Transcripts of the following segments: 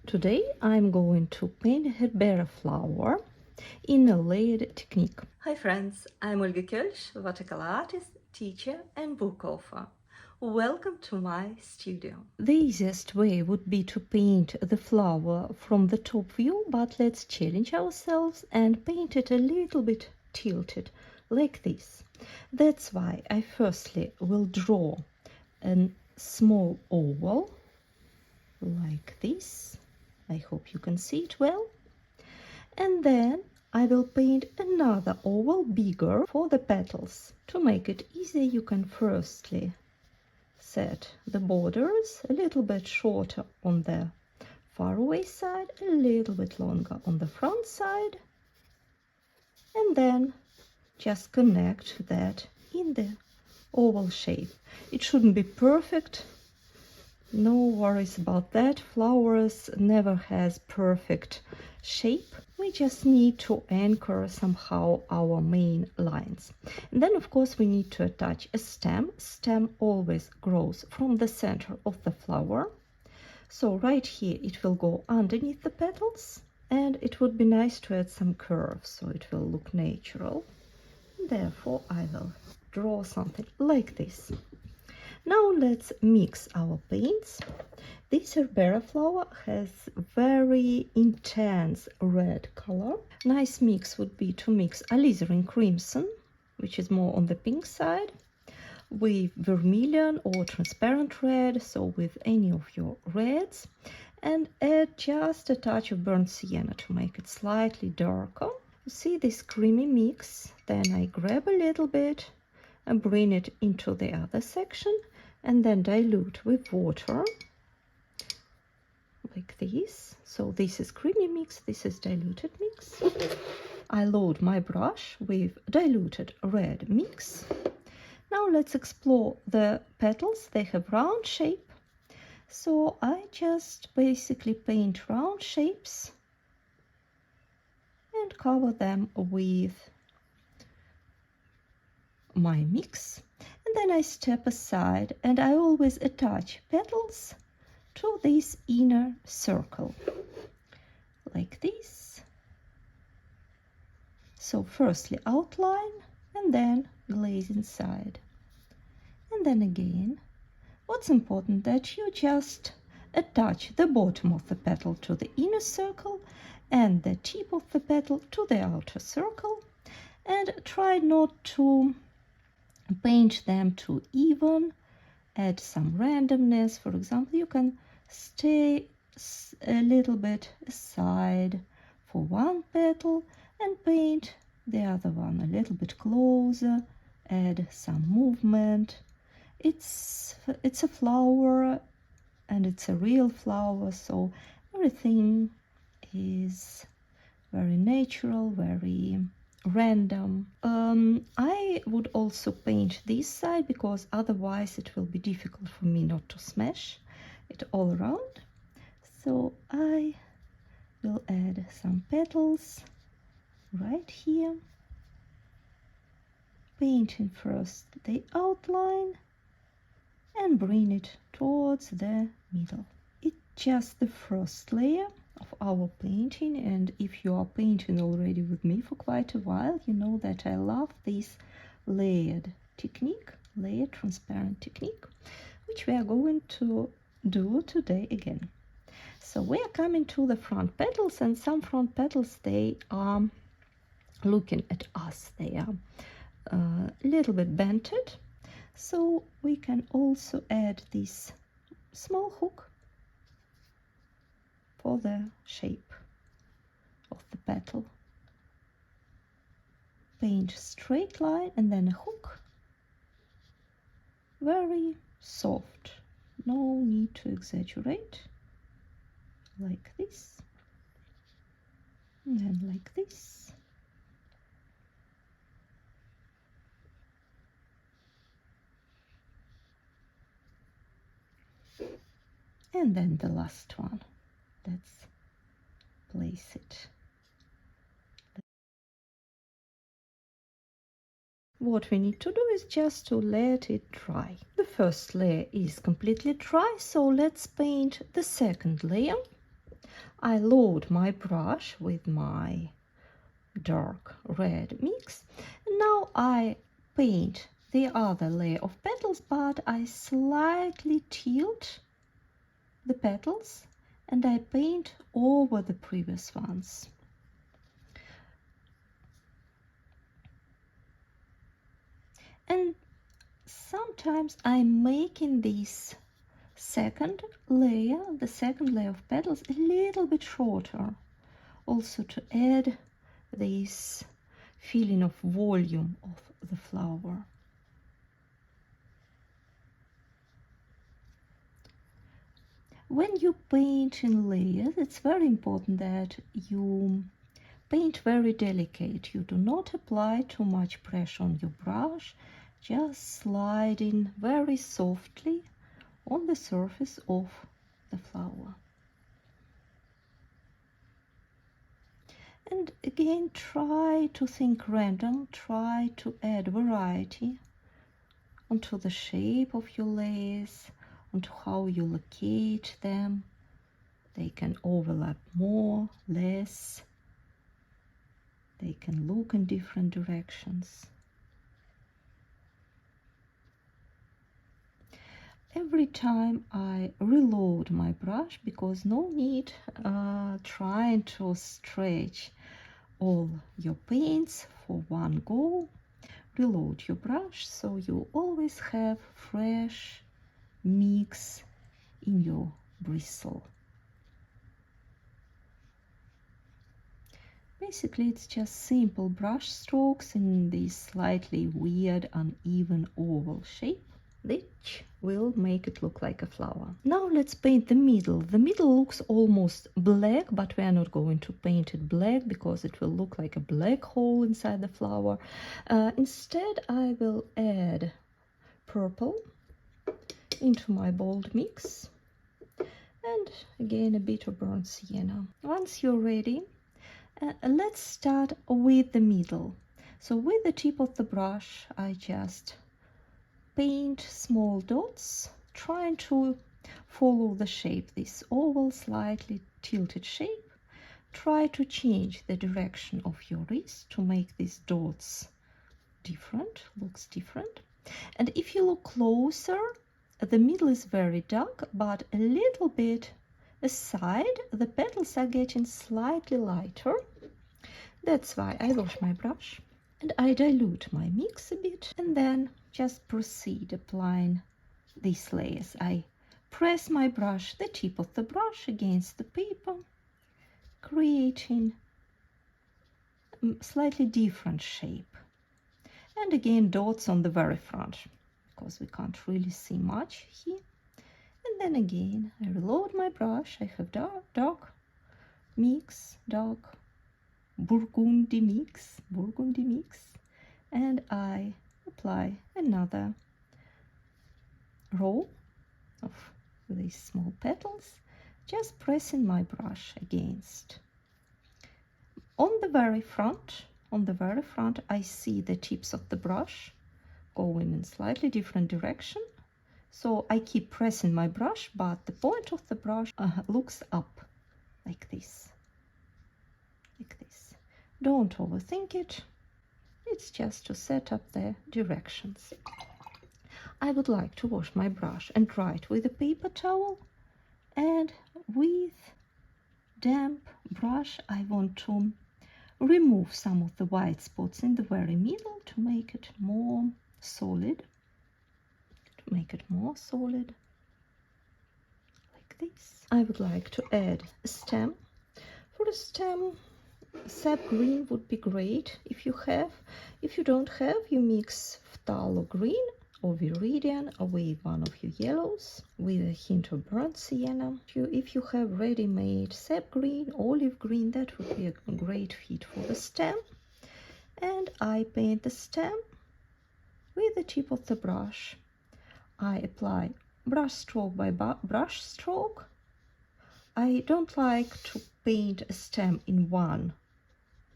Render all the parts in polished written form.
Today I'm going to paint a herbaria flower in a layered technique. Hi friends, I'm Olga Koelsch, watercolor artist, teacher and book author. Welcome to my studio. The easiest way would be to paint the flower from the top view, but let's challenge ourselves and paint it a little bit tilted, like this. That's why I firstly will draw a small oval, like this. I hope you can see it well. And then I will paint another oval bigger for the petals. To make it easier, you can firstly set the borders a little bit shorter on the far away side, a little bit longer on the front side, and then just connect that in the oval shape. It shouldn't be perfect. No worries about that. Flowers never has perfect shape. We just need to anchor somehow our main lines. And then of course we need to attach a stem. Stem always grows from the center of the flower. So right here it will go underneath the petals, and it would be nice to add some curves so it will look natural. Therefore I will draw something like this. Now let's mix our paints. This herbaria flower has very intense red color. Nice mix would be to mix alizarin crimson, which is more on the pink side, with vermilion or transparent red, so with any of your reds, and add just a touch of burnt sienna to make it slightly darker. You see this creamy mix, then I grab a little bit and bring it into the other section, and then dilute with water like this. So this is creamy mix, this is diluted mix. I load my brush with diluted red mix. Now let's explore the petals. They have round shape, so I just basically paint round shapes and cover them with my mix. And then I step aside and I always attach petals to this inner circle, like this. So firstly outline and then glaze inside. And then again, what's important that you just attach the bottom of the petal to the inner circle and the tip of the petal to the outer circle, and try not to paint them too even. Add some randomness. For example, you can stay a little bit aside for one petal and paint the other one a little bit closer. Add some movement. It's a flower and it's a real flower, so everything is very natural, very random. I would also paint this side because otherwise it will be difficult for me not to smash it all around. So I will add some petals right here, painting first the outline and bring it towards the middle. It's just the first layer of our painting, and if you are painting already with me for quite a while, you know that I love this layered technique, layered transparent technique, which we are going to do today again. So we are coming to the front petals, and some front petals, they are looking at us. They are a little bit bented, so we can also add this small hook for the shape of the petal. Paint straight line and then a hook, very soft, no need to exaggerate, like this, and then like this. And then the last one. Let's place it. What we need to do is just to let it dry. The first layer is completely dry, so let's paint the second layer. I load my brush with my dark red mix. Now I paint the other layer of petals, but I slightly tilt the petals and I paint over the previous ones. And sometimes I'm making this second layer, the second layer of petals, a little bit shorter, also to add this feeling of volume of the flower. When you paint in layers, it's very important that you paint very delicate. You do not apply too much pressure on your brush, just sliding very softly on the surface of the flower. And again, try to think random, try to add variety onto the shape of your layers, onto how you locate them. They can overlap more, less. They can look in different directions. Every time I reload my brush, because no need trying to stretch all your paints for one go. Reload your brush so you always have fresh mix in your bristle. Basically, it's just simple brush strokes in this slightly weird, uneven oval shape, which will make it look like a flower. Now let's paint the middle. The middle looks almost black, but we are not going to paint it black because it will look like a black hole inside the flower. Instead, I will add purple into my bold mix, and again a bit of burnt sienna. Once you're ready, let's start with the middle. So with the tip of the brush, I just paint small dots, trying to follow the shape, this oval, slightly tilted shape. Try to change the direction of your wrist to make these dots different, looks different. And if you look closer, the middle is very dark, but a little bit aside, the petals are getting slightly lighter. That's why I wash my brush and I dilute my mix a bit, and then just proceed applying these layers. I press my brush, the tip of the brush, against the paper, creating a slightly different shape. And again, dots on the very front, because we can't really see much here. And then again, I reload my brush. I have dark mix, dark burgundy mix, and I apply another row of these small petals, just pressing my brush against. On the very front, I see the tips of the brush going in slightly different direction. So I keep pressing my brush, but the point of the brush looks up like this. Don't overthink it. It's just to set up the directions. I would like to wash my brush and dry it with a paper towel. And with damp brush, I want to remove some of the white spots in the very middle to make it more solid. Like this. I would like to add a stem. For a stem, sap green would be great if you have. If you don't have, you mix phthalo green or viridian with one of your yellows with a hint of burnt sienna. If you have ready-made sap green, olive green, that would be a great fit for the stem. And I paint the stem with the tip of the brush. I apply brush stroke by brush stroke. I don't like to paint a stem in one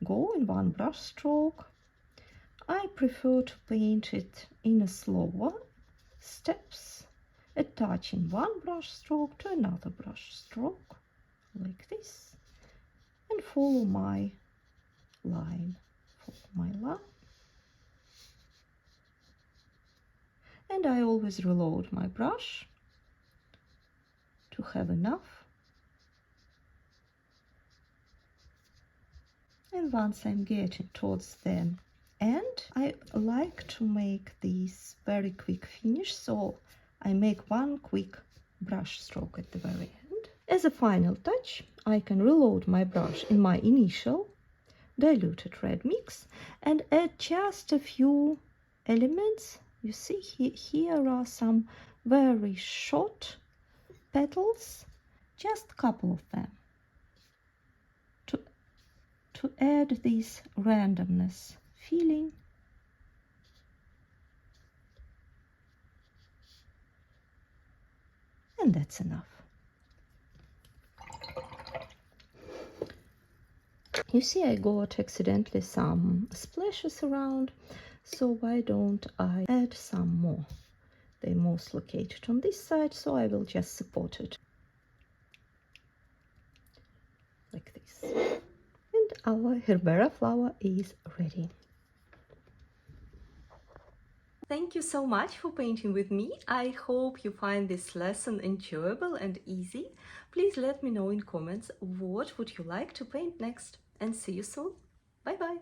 go, in one brush stroke. I prefer to paint it in a slower steps, attaching one brush stroke to another brush stroke, like this, and follow my line. And I always reload my brush to have enough. And once I'm getting towards the end, I like to make this very quick finish, so I make one quick brush stroke at the very end. As a final touch, I can reload my brush in my initial diluted red mix and add just a few elements. You see here are some very short petals, just a couple of them, to add this randomness feeling. And that's enough. You see, I got accidentally some splashes around, so why don't I add some more? They're most located on this side, so I will just support it like this. And our Herbera flower is ready. Thank you so much for painting with me. I hope you find this lesson enjoyable and easy. Please let me know in comments what would you like to paint next, and see you soon. Bye bye.